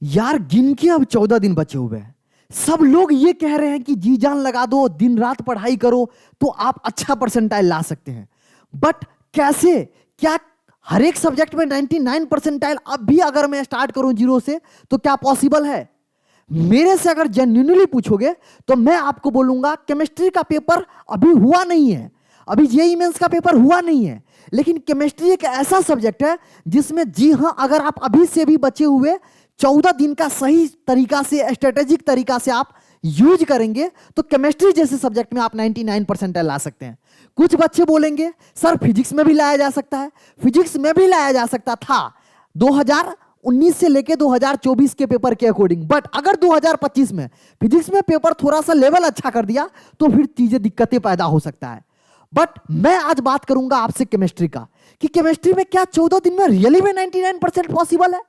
यार गिन के अब 14 दिन बचे हुए हैं। सब लोग ये कह रहे हैं कि जी जान लगा दो, दिन रात पढ़ाई करो तो आप अच्छा परसेंटाइल ला सकते हैं। बट कैसे? क्या हर एक सब्जेक्ट में 99 परसेंटाइल अब भी अगर मैं स्टार्ट करूं जीरो से तो क्या पॉसिबल है? मेरे से अगर जेन्युइनली पूछोगे तो मैं आपको बोलूंगा केमिस्ट्री का पेपर अभी हुआ नहीं है, अभी जेईई मेंस का पेपर हुआ नहीं है, लेकिन केमिस्ट्री एक ऐसा सब्जेक्ट है जिसमें जी हां अगर आप अभी से भी बचे हुए 14 दिन का सही तरीका से स्ट्रेटेजिक तरीका से आप यूज करेंगे तो केमिस्ट्री जैसे सब्जेक्ट में आप 99 परसेंटाइल ला सकते हैं। कुछ बच्चे बोलेंगे सर फिजिक्स में भी लाया जा सकता है, फिजिक्स में भी लाया जा सकता था 2019 से लेके 2024 के पेपर के अकॉर्डिंग, बट अगर 2025 में फिजिक्स में पेपर थोड़ा सा लेवल अच्छा कर दिया तो फिर चीजें दिक्कतें पैदा हो सकता है। बट मैं आज बात करूंगा आपसे केमिस्ट्री का कि केमिस्ट्री में क्या 14 दिन में रियली में 99% पॉसिबल है।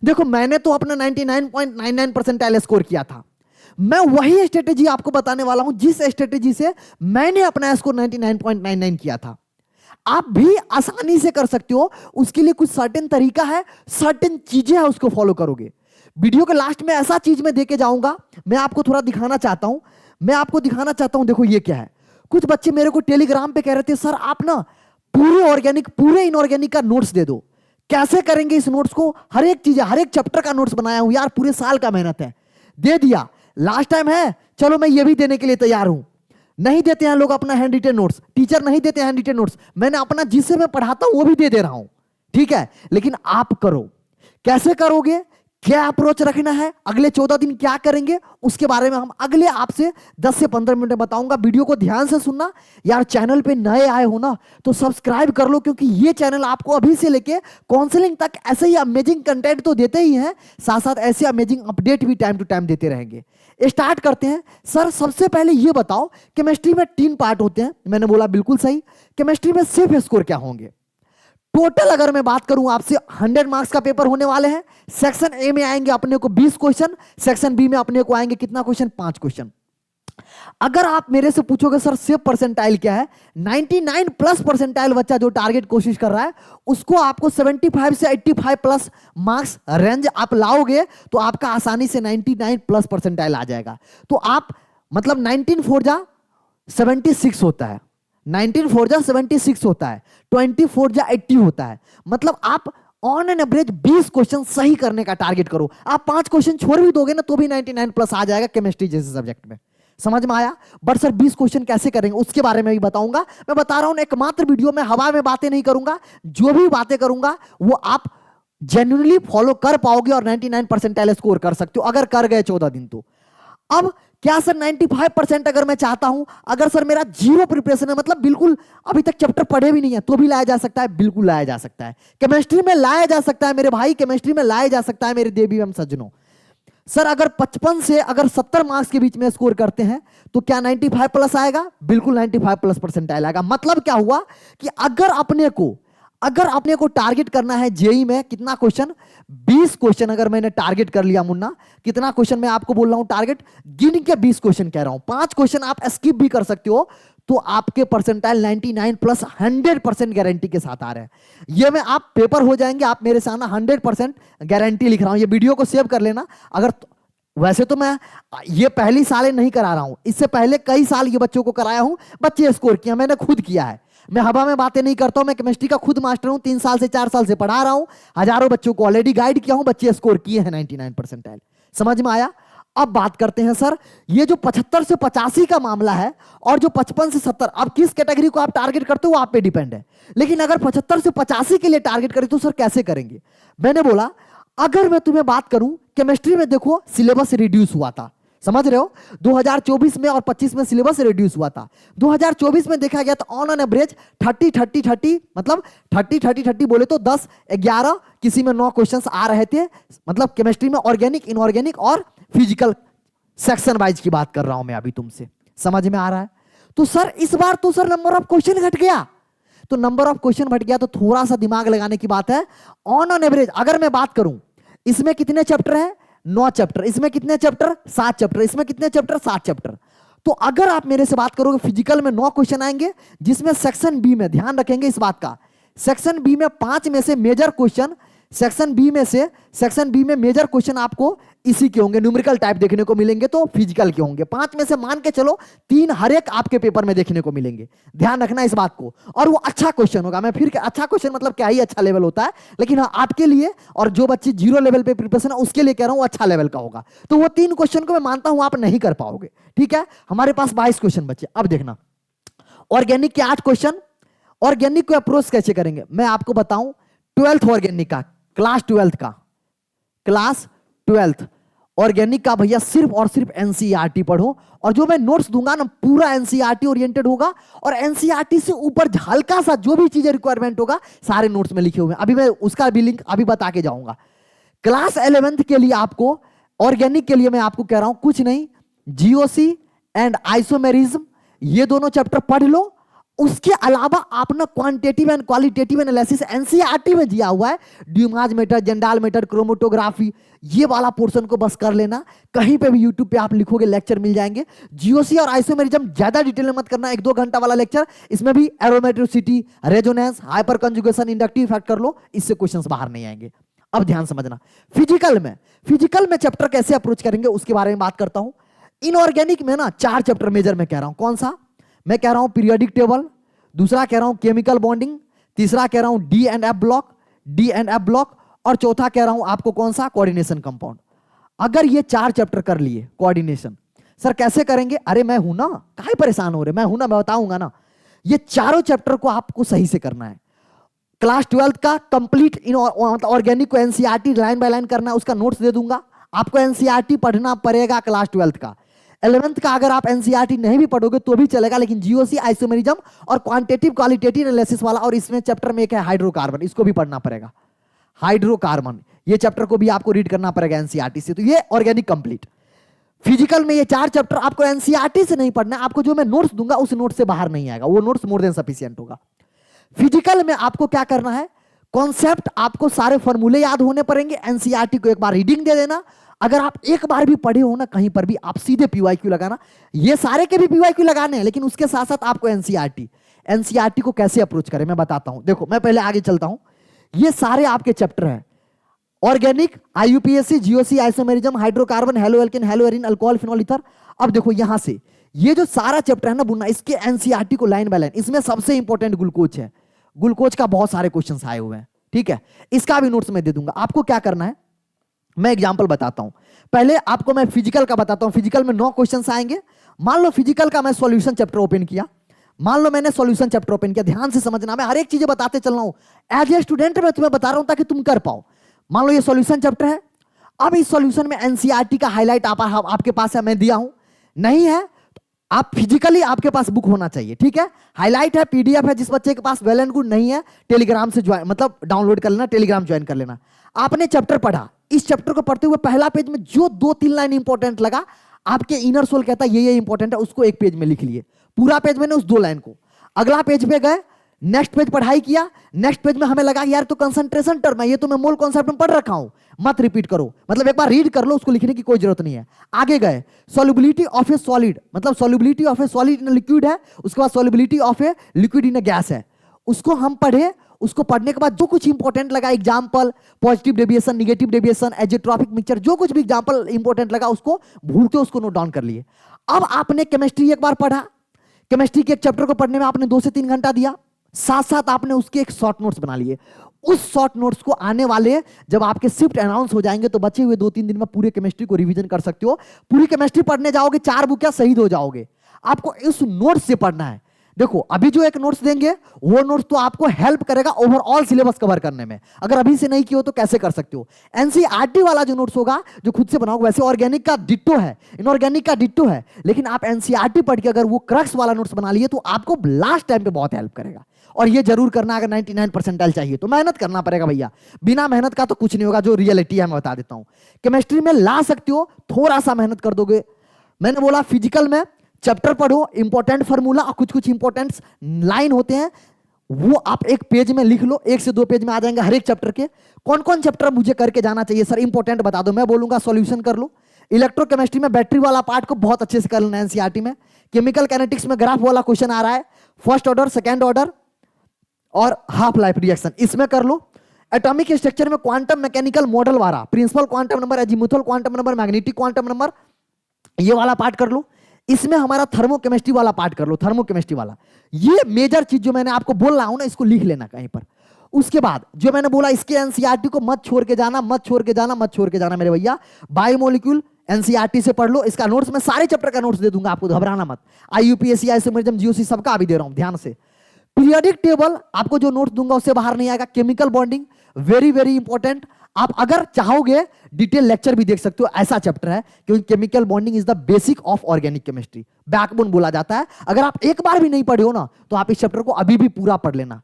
देखो मैंने तो अपना 99.99 परसेंटाइल स्कोर किया था, मैं वही स्ट्रेटेजी आपको बताने वाला हूं जिस स्ट्रेटेजी से मैंने अपना स्कोर 99.99 किया था। आप भी आसानी से कर सकते हो, उसके लिए कुछ सर्टेन तरीका है, सर्टेन चीजें हैं, उसको फॉलो करोगे। वीडियो के लास्ट में ऐसा चीज मैं देके जाऊंगा, मैं आपको थोड़ा दिखाना चाहता हूं, मैं आपको दिखाना चाहता हूं। देखो ये क्या है, कुछ बच्चे मेरे को टेलीग्राम पे कह रहे थे सर आप ना पूरे ऑर्गेनिक पूरे इनऑर्गेनिक का नोट्स दे दो। कैसे करेंगे इस नोट्स को? हर एक चीज हर एक चैप्टर का नोट्स बनाया हूं यार, पूरे साल का मेहनत है, दे दिया। लास्ट टाइम है, चलो मैं ये भी देने के लिए तैयार हूं। नहीं देते हैं लोग अपना हैंड रिटेन नोट्स, टीचर नहीं देते हैंड रिटेन नोट्स, मैंने अपना जिससे मैं पढ़ाता हूं वो भी दे दे रहा हूं, ठीक है। लेकिन आप करो, कैसे करोगे, क्या अप्रोच रखना है, अगले 14 दिन क्या करेंगे, उसके बारे में हम अगले आपसे 10 से 15 मिनट में बताऊंगा। वीडियो को ध्यान से सुनना यार, चैनल पे नए आए हो ना तो सब्सक्राइब कर लो, क्योंकि ये चैनल आपको अभी से लेके काउंसलिंग तक ऐसे ही अमेजिंग कंटेंट तो देते ही हैं, साथ साथ ऐसे अमेजिंग अपडेट भी टाइम टू टाइम देते रहेंगे। स्टार्ट करते हैं। सर सबसे पहले ये बताओ, केमिस्ट्री में 3 पार्ट होते हैं, मैंने बोला बिल्कुल सही। केमिस्ट्री में सेफ स्कोर क्या होंगे? टोटल अगर मैं बात करूं आपसे 100 मार्क्स का पेपर होने वाले हैं। सेक्शन ए में आएंगे अपने को 20 क्वेश्चन, सेक्शन बी में अपने को आएंगे कितना क्वेश्चन? 5 क्वेश्चन। अगर आप मेरे से पूछोगे सर सेफ परसेंटाइल क्या है, 99 प्लस परसेंटाइल बच्चा जो टारगेट कोशिश कर रहा है उसको आपको 75 से 85 प्लस मार्क्स रेंज आप लाओगे तो आपका आसानी से 99 प्लस परसेंटाइल आ जाएगा। तो आप मतलब 19 4 जा 76 होता है, 19 4 जा 76 होता है, 24 4 जा 80 होता है। मतलब आप ऑन एन एवरेज 20 क्वेश्चन सही करने का टारगेट करो। आप 5 क्वेश्चन छोड़ भी दोगे ना तो भी 99 प्लस आ जाएगा केमिस्ट्री जैसे सब्जेक्ट में। समझ में आया? बट सर 20 क्वेश्चन कैसे करेंगे उसके बारे में भी बताऊंगा। मैं बता रहा हूं एकमात्र वीडियो में हवा में बातें नहीं करूंगा, जो भी बातें करूंगा वो आप जेन्युइनली फॉलो कर पाओगे और 99 परसेंटाइल स्कोर कर सकते हो अगर कर गए 14 दिन तो। अब क्या सर 95% अगर मैं चाहता हूं, अगर सर मेरा जीरो प्रिपरेशन है, मतलब बिल्कुल अभी तक चैप्टर पढ़े भी नहीं है, तो भी लाया जा सकता है? बिल्कुल लाया जा सकता है, केमिस्ट्री में लाया जा सकता है मेरे भाई, केमिस्ट्री में लाया जा सकता है मेरे देवी एवं सज्जनों। सर अगर 55 से अगर 70 मार्क्स के बीच में स्कोर करते हैं तो क्या 95 प्लस आएगा? बिल्कुल 95 प्लस परसेंटाइल आएगा। मतलब क्या हुआ कि अगर अपने को टारगेट करना है जेई में कितना क्वेश्चन? 20 क्वेश्चन अगर मैंने टारगेट कर लिया मुन्ना, कितना क्वेश्चन मैं आपको बोल रहा हूं टारगेट, गिन के 20 क्वेश्चन कह रहा हूं, 5 क्वेश्चन आप स्किप भी कर सकते हो तो आपके परसेंटाइल 99 प्लस 100% गारंटी के साथ आ रहे हैं। ये मैं आप पेपर हो जाएंगे, आप मेरे सामने 100% गारंटी लिख रहा हूं। ये वीडियो को सेव कर लेना। अगर वैसे तो मैं ये पहली साल नहीं करा रहा हूं, इससे पहले कई साल ये बच्चों को कराया हूं, बच्चे स्कोर किया, मैंने खुद किया है। मैं हवा में बातें नहीं करता हूं, मैं केमिस्ट्री का खुद मास्टर हूं, 3 साल से 4 साल से पढ़ा रहा हूं, हजारों बच्चों को ऑलरेडी गाइड किया हूं, बच्चे स्कोर किए हैं 99 परसेंटाइल। समझ में आया? अब बात करते हैं सर ये जो 75 से 85 का मामला है और जो 55 से 70, अब किस कैटेगरी को आप टारगेट करते हो वो आप पे डिपेंड है। लेकिन अगर 75 से 85 के लिए टारगेट करें तो सर कैसे करेंगे? मैंने बोला अगर मैं तुम्हें बात करूं केमिस्ट्री में, देखो सिलेबस रिड्यूस हुआ था, समझ रहे हो? 2024 में और 25 में सिलेबस रिड्यूस हुआ था। 2024 में देखा गया तो ऑन एन एवरेज 30 मतलब 30 बोले तो 10 11 किसी में 9 क्वेश्चंस आ रहे थे। मतलब केमिस्ट्री में ऑर्गेनिक इनऑर्गेनिक और फिजिकल सेक्शन वाइज की बात कर रहा हूं मैं अभी तुमसे। समझ में आ रहा है? तो सर इस बार तो सर नंबर ऑफ क्वेश्चन घट गया, तो नंबर ऑफ क्वेश्चन घट गया तो थोड़ा सा दिमाग लगाने की बात है। ऑन एन एवरेज अगर मैं बात करूं, इसमें कितने चैप्टर हैं? 9 चैप्टर। इसमें कितने चैप्टर? 7 चैप्टर। इसमें कितने चैप्टर? 7 चैप्टर। तो अगर आप मेरे से बात करोगे फिजिकल में 9 क्वेश्चन आएंगे, जिसमें सेक्शन बी में ध्यान रखेंगे इस बात का, सेक्शन बी में 5 में से मेजर क्वेश्चन सेक्शन बी में मेजर क्वेश्चन आपको इसी के होंगे, न्यूमेरिकल टाइप देखने को मिलेंगे, तो फिजिकल के होंगे। 5 में से मान के चलो 3 हर एक आपके पेपर में देखने को मिलेंगे, ध्यान रखना इस बात को। और वो अच्छा क्वेश्चन होगा। मैं फिर अच्छा क्वेश्चन मतलब क्या ही अच्छा लेवल होता है, लेकिन हाँ आपके लिए और जो बच्चे 0 लेवल पे प्रिपरेशन है उसके लिए कह रहा हूं, वो अच्छा लेवल का होगा। तो वो 3 क्वेश्चन को मैं मानता हूं आप नहीं कर पाओगे, ठीक है। हमारे पास 22 क्वेश्चन बचे। अब देखना, ऑर्गेनिक के 8 क्वेश्चन। ऑर्गेनिक को अप्रोच कैसे करेंगे मैं आपको बताऊं। 12th ऑर्गेनिक का, क्लास 12th ऑर्गेनिक का भैया सिर्फ और सिर्फ एनसीईआरटी पढ़ो, और जो मैं नोट्स दूंगा ना पूरा एनसीईआरटी ओरिएंटेड होगा, और एनसीईआरटी से ऊपर हल्का सा जो भी चीजें रिक्वायरमेंट होगा सारे नोट्स में लिखे हुए हैं। अभी मैं उसका भी लिंक अभी बता के जाऊंगा। क्लास 11th के लिए आपको, ऑर्गेनिक के लिए मैं आपको कह रहा हूं कुछ नहीं, जीओसी एंड आइसोमेरिज्म ये दोनों चैप्टर पढ़ लो। उसके अलावा आपने quantitative and qualitative analysis NCERT में दिया हुआ है, ड्यूमाज मेथड, जेंडाल मेथड, क्रोमेटोग्राफी, ये वाला पोर्शन को बस कर लेना। कहीं पे भी यूट्यूब पे आप लिखोगे लेक्चर मिल जाएंगे। जीओसी और आइसोमेरिज्म ज्यादा डिटेल में मत करना, 1-2 घंटा वाला लेक्चर, इसमें भी aromaticity, resonance, hyperconjugation, inductive effect कर लो, इससे क्वेश्चंस बाहर नहीं आएंगे। अब ध्यान समझना, फिजिकल में चैप्टर कैसे अप्रोच करेंगे उसके बारे में बात करता हूं। इनऑर्गेनिक में ना 4 चैप्टर मेजर में कह रहा हूं। कौन सा? मैं कह रहा हूं पीरियोडिक टेबल, दूसरा कह रहा हूं केमिकल बॉन्डिंग, तीसरा कह रहा हूं डी एंड एफ ब्लॉक, और चौथा कह रहा हूं आपको कौन सा? Coordination compound. अगर ये 4 चैप्टर कर लिए, कोऑर्डिनेशन सर कैसे करेंगे? अरे मैं हूं ना, काहे परेशान हो रहे, मैं हूं ना, मैं बताऊंगा ना। ये चारों चैप्टर को आपको सही से करना है। क्लास 12th का कंप्लीट ऑर्गेनिक को एनसीईआरटी लाइन बाय लाइन करना है, उसका नोट्स दे दूंगा आपको। एनसीईआरटी पढ़ना पड़ेगा क्लास 12th का। 11th का अगर आप एनसीईआरटी नहीं भी पढ़ोगे तो भी चलेगा, लेकिन जीओसी, आइसोमेरिज्म और क्वांटिटेटिव क्वालिटेटिव एनालिसिस वाला, और इसमें चैप्टर में एक है हाइड्रोकार्बन, इसको भी पढ़ना पड़ेगा। हाइड्रोकार्बन ये चैप्टर को भी आपको रीड करना पड़ेगा एनसीईआरटी से। तो ये ऑर्गेनिक कंप्लीट। फिजिकल में ये 4 चैप्टर आपको एनसीईआरटी से नहीं पढ़ना, आपको जो मैं नोट्स दूंगा उस नोट्स से बाहर नहीं आएगा, वो नोट्स मोर देन सफिशिएंट होगा। फिजिकल में आपको क्या करना है? कॉन्सेप्ट आपको सारे फॉर्मूले याद होने पड़ेंगे। एनसीईआरटी को एक बार रीडिंग दे देना। अगर आप एक बार भी पढ़े हो ना कहीं पर भी, आप सीधे पीवाईक्यू लगाना। ये सारे के भी पीवाईक्यू लगाने हैं, लेकिन उसके साथ साथ आपको एनसीईआरटी को कैसे अप्रोच करें मैं बताता हूं। देखो मैं पहले आगे चलता हूं। ये सारे आपके चैप्टर हैं, organic, IUPAC, GOC, isomerism, hydrocarbon, haloalkane, haloarene, alcohol, phenol, ether. अब देखो यहां से ये जो सारा चैप्टर है ना बुनना, इसके एनसीईआरटी को लाइन बाय लाइन, इसमें सबसे इंपॉर्टेंट ग्लूकोज है। ग्लूकोज का बहुत सारे क्वेश्चंस आए हुए हैं, ठीक है। इसका भी नोट्स में दे दूंगा। आपको क्या करना है मैं एग्जांपल बताता हूं। पहले आपको मैं फिजिकल का बताता हूं। फिजिकल में 9 क्वेश्चंस आएंगे। मान लो फिजिकल का मैं सॉल्यूशन चैप्टर ओपन किया, मान लो मैंने सॉल्यूशन चैप्टर ओपन किया। ध्यान से समझना, मैं हर एक चीजें बताते चल रहा हूं। एज ए स्टूडेंट मैं तुम्हें बता रहा हूं ताकि तुम कर पाओ। मान लो ये सॉल्यूशन चैप्टर है। अब इस सॉल्यूशन में एनसीईआरटी का हाईलाइट आपके पास है, मैं दिया हूं, नहीं है आप फिजिकली आपके पास बुक होना चाहिए, ठीक है। हाईलाइट है, पीडीएफ है, जिस बच्चे के पास वेल एंड गुड, नहीं है टेलीग्राम से ज्वाइन, मतलब डाउनलोड कर लेना, टेलीग्राम ज्वाइन कर लेना। आपने चैप्टर पढ़ा, इस चैप्टर को पढ़ते हुए पहला पेज में जो 2-3 लाइन इंपॉर्टेंट लगा, आपके इनर सोल कहता है ये इंपॉर्टेंट है, उसको एक पेज में लिख लिए, पूरा पेज मैंने उस 2 लाइन को। अगला पेज पे गए, नेक्स्ट पेज पढ़ाई किया, नेक्स्ट पेज में हमें लगा यार तो कंसंट्रेशन टर्म है, ये तो मैं मोल कॉन्सेप्ट में पढ़ रखा हूं, मत रिपीट करो, मतलब एक बार रीड कर लो, उसको लिखने की कोई जरूरत नहीं है। आगे गए, सॉल्युबिलिटी ऑफ ए सॉलिड, मतलब solubility of A solid in liquid है, उसके बाद solubility of a liquid in A gas है, उसको हम पढ़े। उसको पढ़ने के बाद जो कुछ इंपॉर्टेंट लगा, example, positive deviation, negative deviation, azeotropic mixture, जो कुछ भी एग्जांपल इंपॉर्टेंट लगा उसको भूलते उसको नोट डाउन कर लिए। अब आपने केमिस्ट्री एक बार पढ़ा, केमिस्ट्री के एक चैप्टर को पढ़ने में आपने 2 से 3 घंटा दिया, साथ साथ आपने उसके एक शॉर्ट नोट्स बना लिए। उस शॉर्ट नोट्स को आने वाले जब आपके शिफ्ट अनाउंस हो जाएंगे तो बचे हुए 2-3 दिन में पूरे केमिस्ट्री को रिवीजन कर सकते हो। पूरी केमिस्ट्री पढ़ने जाओगे 4 बुक क्या शहीद हो जाओगे। आपको इस नोट्स से पढ़ना है। देखो अभी जो एक नोट्स देंगे वो नोट्स तो आपको हेल्प करेगा ओवरऑल सिलेबस कवर करने में। अगर अभी से नहीं किया हो तो कैसे कर सकते हो। एनसीईआरटी वाला जो नोट्स होगा जो खुद से बनाओगे, वैसे ऑर्गेनिक का डिट्टो है, इनऑर्गेनिक का डिट्टो है, लेकिन आप एनसीईआरटी पढ़ के अगर वो क्रक्स वाला नोट्स बना लिए तो आपको लास्ट टाइम पे बहुत हेल्प करेगा। और ये जरूर करना, अगर 99 परसेंटाइल चाहिए तो मेहनत करना पड़ेगा भैया, बिना मेहनत का तो कुछ नहीं होगा। जो रियलिटी है मैं बता देता हूं, केमिस्ट्री में ला सकते हो, थोड़ा सा मेहनत कर दोगे। मैंने बोला फिजिकल में चैप्टर पढ़ो, इंपॉर्टेंट फार्मूला और कुछ कुछ इंपॉर्टेंट लाइन होते हैं वो आप एक पेज में लिख लो, 1 से 2 पेज में आ जाएंगे हर एक चैप्टर के। कौन कौन चैप्टर मुझे करके जाना चाहिए सर, इंपॉर्टेंट बता दो, मैं बोलूंगा सॉल्यूशन कर लो। इलेक्ट्रोकेमिस्ट्री में बैटरी वाला पार्ट को बहुत अच्छे से कर लेना एनसीईआरटी में। केमिकल काइनेटिक्स में ग्राफ वाला क्वेश्चन आ रहा है, फर्स्ट ऑर्डर, सेकेंड ऑर्डर और हाफ लाइफ रिएक्शन, इसमें कर लो। एटॉमिक स्ट्रक्चर में क्वांटम मैकेनिकल मॉडल वाला, principal quantum number, azimuthal quantum number, magnetic quantum number, ये वाला पार्ट कर लो। इसमें हमारा थर्मोकेमिस्ट्री वाला पार्ट कर लो, थर्मोकेमिस्ट्री वाला। ये मेजर चीज जो मैंने आपको बोल रहा हूं ना, इसको लिख लेना कहीं पर। उसके बाद जो मैंने बोला, इसके एनसीईआरटी को मत छोड़ के जाना, मत छोड़ के जाना, मत छोड़ के जाना मेरे भैया। बायोमोलिक्यूल एनसीईआरटी से पढ़ लो, इसका नोट्स मैं सारे चैप्टर का नोट्स दे दूंगा आपको, घबराना मत। आईयूपीएससी, आइसोमेरिज्म, जीओसी सबका भी दे रहा हूं, ध्यान से। पीरियोडिक टेबल आपको जो नोट्स दूंगा उससे बाहर नहीं आएगा। Chemical bonding very very important, आप अगर चाहोगे डिटेल लेक्चर भी देख सकते हो, ऐसा चैप्टर है, क्योंकि chemical bonding is the basic of organic chemistry, backbone बोला जाता है। अगर आप एक बार भी नहीं पढ़े हो ना, तो आप इस चैप्टर को अभी भी पूरा पढ़ लेना।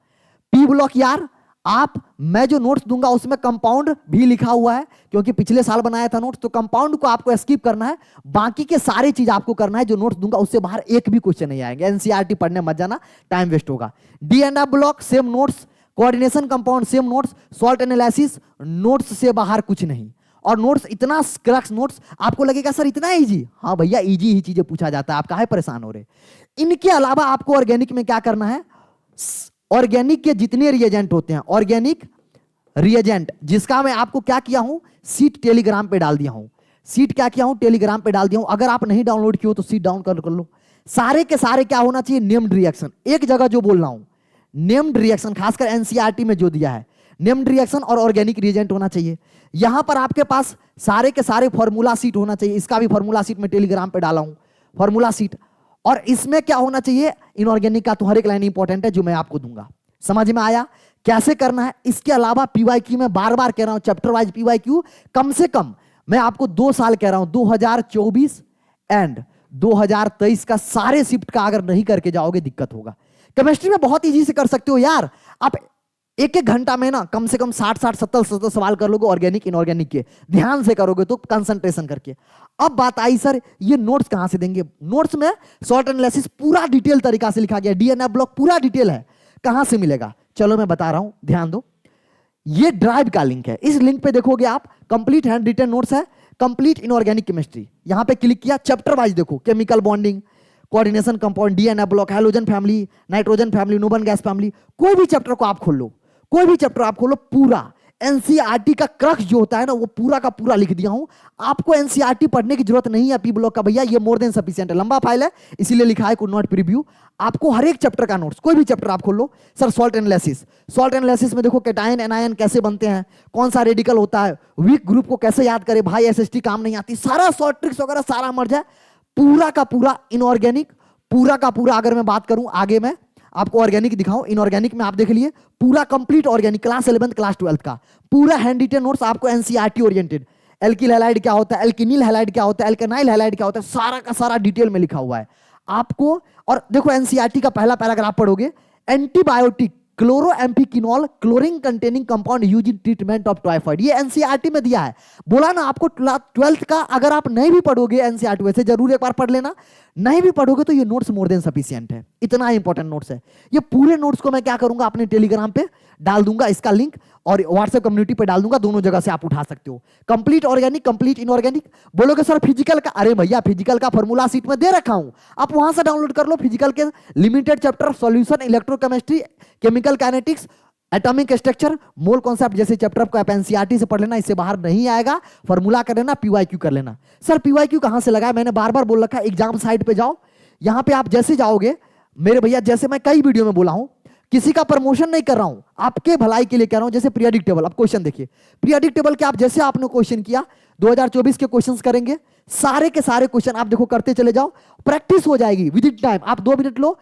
पी ब्लॉक यार, आप मैं जो नोट्स दूंगा उसमें कंपाउंड भी लिखा हुआ है, क्योंकि पिछले साल बनाया था नोट्स, तो कंपाउंड को आपको स्किप करना है। बाकी के सारे चीज आपको करना है, जो नोट्स दूंगा उससे बाहर एक भी क्वेश्चन नहीं आएंगे। एनसीईआरटी पढ़ने मत जाना, टाइम वेस्ट होगा। D and F block same notes, coordination compound same notes, salt analysis notes से बाहर कुछ नहीं। और नोट्स इतना क्रक्स नोट्स, आपको लगेगा सर इतना इजी, हाँ भैया इजी ही चीजें पूछा जाता है, आप काहे परेशान हो रहे। इनके अलावा आपको ऑर्गेनिक में क्या करना है, ऑर्गेनिक के जितने रिएजेंट होते हैं, ऑर्गेनिक रिएजेंट, जिसका मैं आपको क्या किया हूं, सीट टेलीग्राम पे डाल दिया हूं। सीट क्या किया हूं, टेलीग्राम पे डाल दिया हूं। अगर आप नहीं डाउनलोड किए हो तो सीट डाउन कर लो। सारे के सारे क्या होना चाहिए, नेम्ड रिएक्शन। एक जगह जो बोल रहा हूं, नेम्ड रिएक्शन, खासकर एनसीईआरटी में जो दिया है, नेम्ड रिएक्शन और ऑर्गेनिक रिएजेंट होना चाहिए। यहां पर आपके पास सारे के सारे फॉर्मूला सीट होना चाहिए। इसका भी फॉर्मूला सीट में टेलीग्राम पे डाला हूं, फॉर्मूला सीट। और इसमें क्या होना चाहिए, इनऑर्गेनिक का तो हर एक लाइन इंपॉर्टेंट है जो मैं आपको दूंगा। समझ में आया कैसे करना है। इसके अलावा पीवाईक्यू में बार बार कह रहा हूं, चैप्टर वाइज पीवाईक्यू कम से कम मैं आपको 2 साल कह रहा हूं, 2024 एंड 2023 का सारे शिफ्ट का अगर नहीं करके जाओगे दिक्कत होगा। केमिस्ट्री में बहुत इजी से कर सकते हो यार, आप एक एक घंटा में ना कम से कम 60 70 सवाल कर लोगे ऑर्गेनिक इनऑर्गेनिक के, ध्यान से करोगे तो, कंसंट्रेशन करके। अब बात आई सर ये नोट्स कहां से देंगे। नोट्स में सॉल्ट एनालिसिस पूरा डिटेल तरीका से लिखा गया, डीएनएफ ब्लॉक पूरा डिटेल है। कहां से मिलेगा, चलो मैं बता रहा हूं, ध्यान दो। ये ड्राइव का लिंक है, इस लिंक पे देखोगे आप, कंप्लीट हैंड रिटन नोट्स है, कंप्लीट इनऑर्गेनिक केमिस्ट्री। यहां पे क्लिक किया, चैप्टर वाइज देखो, chemical bonding, coordination compound, DNF block, halogen family, nitrogen family, noble gas family. कोई भी चैप्टर को आप खोल लो, कोई भी चैप्टर आप खोलो, पूरा एनसीईआरटी का क्रक्स जो होता है ना, वो पूरा का पूरा लिख दिया हूं। आपको एनसीईआरटी पढ़ने की जरूरत नहीं है पी ब्लॉक का भैया, ये मोर देन सफिशिएंट है। लंबा फाइल है इसीलिए लिखा है कुड नॉट प्रीव्यू। आपको हर एक चैप्टर का नोट्स, कोई भी चैप्टर आप खोल लो। Sir salt analysis, salt analysis में देखो कैटायन एनायन कैसे बनते हैं, कौन सा रेडिकल होता है, वीक ग्रुप को कैसे याद करें, भाई एसएसटी काम नहीं आती, सारा शॉर्ट ट्रिक्स वगैरह सारा मर्ज है। पूरा का पूरा इनऑर्गेनिक, पूरा का पूरा अगर मैं बात करूं आगे मैं आपको ऑर्गेनिक दिखाऊं, इनऑर्गेनिक में आप देख लिए पूरा complete organic, class 11th class 12th का पूरा हैंड रिटन नोट्स आपको एनसीईआरटी ओरिएंटेड। एल्किल हैलाइड क्या होता है, एल्किनिल हैलाइड क्या होता है, एल्केनाइल हैलाइड क्या होता है, सारा का सारा डिटेल में लिखा हुआ है आपको। और देखो एनसीईआरटी का पहला पैराग्राफ पढ़ोगे, antibiotic chloramphenicol chlorine containing compound use in treatment of typhoid, ये एनसीईआरटी में दिया है। बोला ना आपको 12th का अगर आप नहीं भी पढ़ोगे एनसीईआरटी, वैसे जरूर एक बार पढ़ लेना, नहीं भी पढ़ोगे तो ये नोट्स मोर देन सफिशिएंट है, इतना इंपॉर्टेंट नोट्स है। ये पूरे नोट्स को मैं क्या करूंगा, अपने टेलीग्राम पे डाल दूंगा इसका लिंक, और व्हाट्सएप कम्युनिटी पे डाल दूंगा, दोनों जगह से आप उठा सकते हो। Complete organic, complete inorganic. बोलोगे सर फिजिकल का, अरे भैया फिजिकल का फॉर्मूला सीट में दे रखा हूं, आप वहां से डाउनलोड कर लो। फिजिकल के limited chapter, solution, electrochemistry, chemical kinetics, atomic structure, mole concept जैसे चैप्टर को आप एनसीईआरटी से पढ़ लेना, इससे बाहर नहीं आएगा। फॉर्मूला कर लेना, पीवाईक्यू कर लेना। सर पीवाईक्यू कहां से लगाया, मैंने बार बार बोल रखा है, एग्जाम साइट पे जाओ, यहां पे आप जैसे जाओगे मेरे भैया, जैसे मैं कई वीडियो में बोला हूं, किसी का प्रमोशन नहीं कर रहा हूं, आपके भलाई के लिए कह रहा हूं। जैसे पीरियोडिक टेबल, अब क्वेश्चन देखिए, पीरियोडिक टेबल के आप जैसे आपने क्वेश्चन किया, 2024 के क्वेश्चंस करेंगे, सारे के सारे क्वेश्चन आप देखो करते चले जाओ, प्रैक्टिस हो जाएगी विद इन टाइम। आप 2 मिनट लो,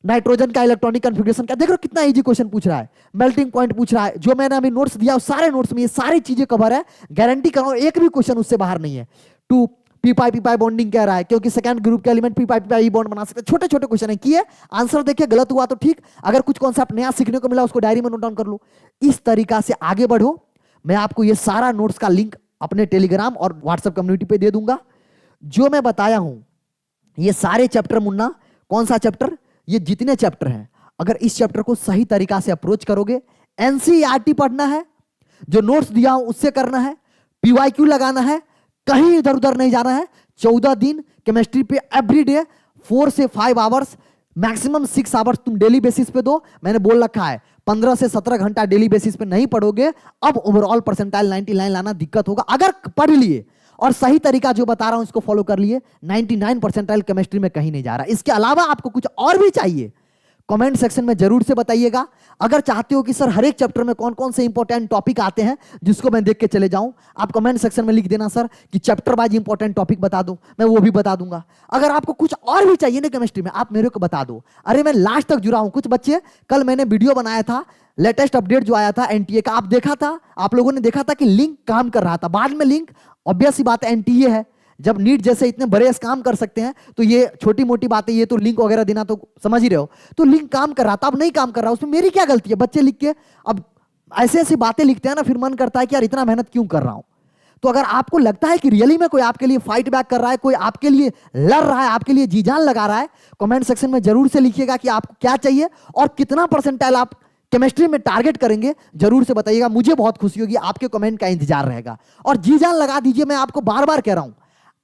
नाइट्रोजन का इलेक्ट्रॉनिक कॉन्फ़िगरेशन क्या, देख रहे हो कितना इजी क्वेश्चन पूछ रहा है, मेल्टिंग पॉइंट पूछ रहा है। जो मैंने अभी नोट्स दिया उस सारे नोट्स में ये सारी चीजें कवर है, गारंटी कर रहा हूं एक भी क्वेश्चन उससे बाहर नहीं है। टू पी पाई बॉन्डिंग कह रहा है, क्योंकि सेकंड ग्रुप के एलिमेंट पी पाई बॉन्ड बना सकते हैं। छोटे छोटे क्वेश्चन है, किए आंसर देखिए, गलत हुआ तो ठीक, अगर कुछ कॉन्सेप्ट नया सीखने को मिला उसको डायरी में नोट डाउन कर लो। इस तरीका से आगे बढ़ो। मैं आपको ये सारा नोट्स का लिंक अपने टेलीग्राम और व्हाट्सएप कम्युनिटी पे दे दूंगा। जो मैं बताया हूं ये सारे चैप्टर, मुन्ना कौन सा चैप्टर, ये जितने चैप्टर हैं, अगर इस चैप्टर को सही तरीका से अप्रोच करोगे, एनसीईआरटी पढ़ना है, जो नोट्स दिया हूं उससे करना है, पीवाईक्यू लगाना है, कहीं इधर उधर नहीं जाना है। 14 दिन केमिस्ट्री पे एवरी डे 4 से 5 आवर्स, मैक्सिमम 6 आवर्स तुम डेली बेसिस पे दो। मैंने बोल रखा है 15 से 17 घंटा डेली बेसिस पे नहीं पढ़ोगे, अब ओवरऑल परसेंटाइल 99 लाना दिक्कत होगा। अगर पढ़ लिए और सही तरीका जो बता रहा हूं इसको फॉलो कर लिए, 99 परसेंटाइल केमिस्ट्री में कहीं नहीं जा रहा। इसके अलावा आपको कुछ और भी चाहिए, कमेंट सेक्शन में जरूर से बताइएगा। अगर चाहते हो कि सर हर एक चैप्टर में कौन कौन से इंपॉर्टेंट टॉपिक आते हैं जिसको मैं देख के चले जाऊं, आप कमेंट सेक्शन में लिख देना सर कि चैप्टर वाइज इंपॉर्टेंट टॉपिक बता दो, मैं वो भी बता दूंगा। अगर आपको कुछ और भी चाहिए ना केमिस्ट्री में, आप मेरे को बता दो। अरे मैं लास्ट तक जुड़ा हूं। कुछ बच्चे, कल मैंने वीडियो बनाया था, लेटेस्ट अपडेट जो आया था एनटीए का, आप देखा था, आप लोगों ने देखा था कि लिंक काम कर रहा था। बाद में लिंक, ऑब्वियस सी बात है एनटीए है, जब नीट जैसे इतने बड़े काम कर सकते हैं तो ये छोटी मोटी बातें, ये तो लिंक वगैरह देना तो समझ ही रहे हो। तो लिंक काम कर रहा था, अब नहीं काम कर रहा, उसमें मेरी क्या गलती है? बच्चे लिख के अब ऐसे ऐसी बातें लिखते हैं ना, फिर मन करता है कि यार इतना मेहनत क्यों कर रहा हूं। तो अगर आपको लगता है कि रियली में कोई आपके लिए फाइट बैक कर रहा है, कोई आपके लिए लड़ रहा है, आपके लिए जी जान लगा रहा है, कमेंट सेक्शन में जरूर से लिखिएगा कि आपको क्या चाहिए और कितना परसेंटाइल आप केमिस्ट्री में टारगेट करेंगे, जरूर से बताइएगा। मुझे बहुत खुशी होगी, आपके कमेंट का इंतजार रहेगा। और जी जान लगा दीजिए, मैं आपको बार बार कह रहा हूं,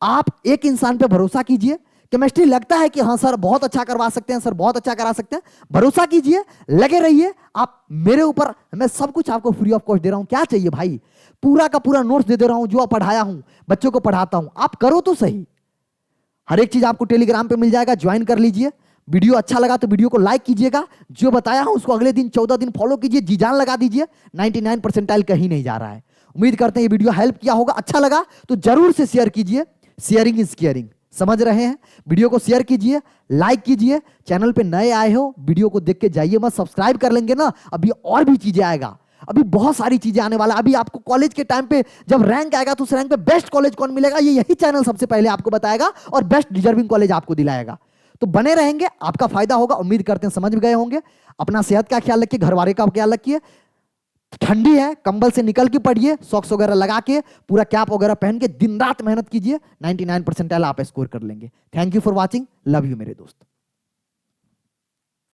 आप एक इंसान पे भरोसा कीजिए। केमिस्ट्री लगता है कि हाँ सर बहुत अच्छा करवा सकते हैं, सर बहुत अच्छा करा सकते हैं, भरोसा कीजिए, लगे रहिए। आप मेरे ऊपर, मैं सब कुछ आपको फ्री ऑफ कॉस्ट दे रहा हूं, क्या चाहिए भाई? पूरा का पूरा नोट्स दे रहा हूं, जो पढ़ाया हूं बच्चों को पढ़ाता हूं, आप करो तो सही। हर एक चीज आपको टेलीग्राम पे मिल जाएगा, ज्वाइन कर लीजिए। वीडियो अच्छा लगा तो वीडियो को लाइक कीजिएगा, जो बताया हूं उसको अगले दिन 14 दिन फॉलो कीजिए, जी जान लगा दीजिए। 99 परसेंटाइल कहीं नहीं जा रहा है। उम्मीद करते हैं ये वीडियो हेल्प किया होगा। अच्छा लगा तो जरूर से शेयर कीजिए, शेयरिंग इज केयरिंग, समझ रहे हैं? वीडियो को शेयर कीजिए, लाइक कीजिए। चैनल पे नए आए हो, वीडियो को देख के जाइए मत, सब्सक्राइब कर लेंगे ना, अभी और भी चीजें आएगा, अभी बहुत सारी चीजें आने वाला। अभी आपको कॉलेज के टाइम पे जब रैंक आएगा तो उस रैंक पे बेस्ट कॉलेज कौन मिलेगा, ये यही चैनल सबसे पहले आपको बताएगा और बेस्ट डिजर्विंग कॉलेज आपको दिलाएगा। तो बने रहेंगे, आपका फायदा होगा। उम्मीद करते हैं समझ गए होंगे। अपना सेहत का ख्याल रखिए, घर वाले का ख्याल रखिए। ठंडी है, कंबल से निकल के पढ़िए, सॉक्स वगैरह लगा के, पूरा कैप वगैरह पहन के दिन रात मेहनत कीजिए। 99 परसेंटाइल आप स्कोर कर लेंगे। Thank you for watching, love you मेरे दोस्त।